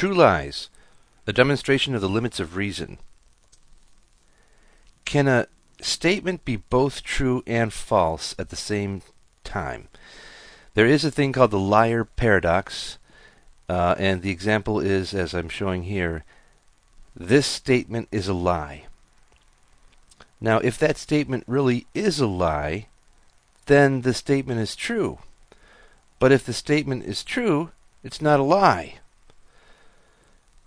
True lies, a demonstration of the limits of reason. Can a statement be both true and false at the same time? There is a thing called the liar paradox, and the example is, as I'm showing here, this statement is a lie. Now, if that statement really is a lie, then the statement is true. But if the statement is true, it's not a lie.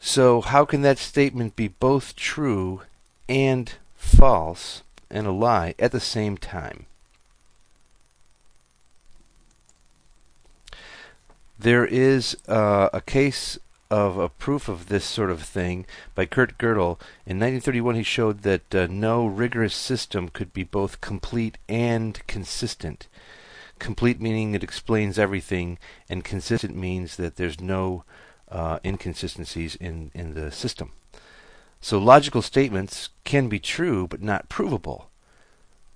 So how can that statement be both true and false and a lie at the same time? There is a case of a proof of this sort of thing by Kurt Gödel. In 1931 he showed that no rigorous system could be both complete and consistent. Complete meaning it explains everything, and consistent means that there's no inconsistencies in the system. So logical statements can be true but not provable.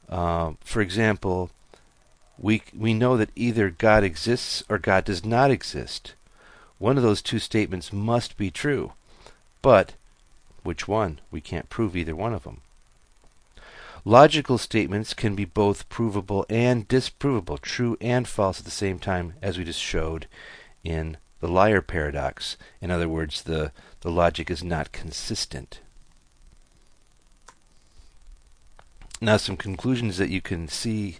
For example, we know that either God exists or God does not exist. One of those two statements must be true. But which one? We can't prove either one of them. Logical statements can be both provable and disprovable, true and false at the same time, as we just showed in the liar paradox. In other words, the logic is not consistent. Now, some conclusions that you can see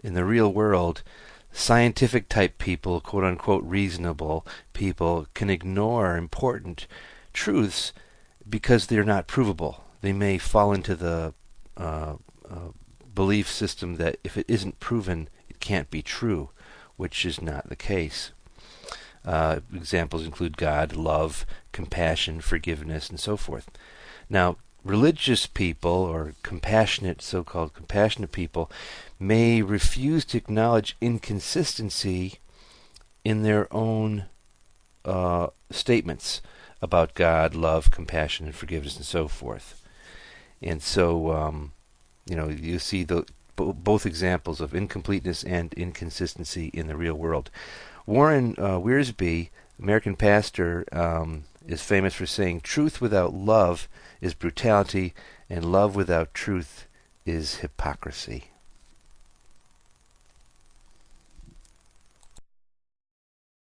in the real world. Scientific type people, quote unquote reasonable people, can ignore important truths because they're not provable. They may fall into the belief system that if it isn't proven, it can't be true, which is not the case. Examples include God, love, compassion, forgiveness, and so forth. Now, religious people, or compassionate, so-called compassionate people, may refuse to acknowledge inconsistency in their own statements about God, love, compassion, and forgiveness, and so forth. And so, you see both examples of incompleteness and inconsistency in the real world. Warren Wiersbe, American pastor, is famous for saying, "Truth without love is brutality, and love without truth is hypocrisy."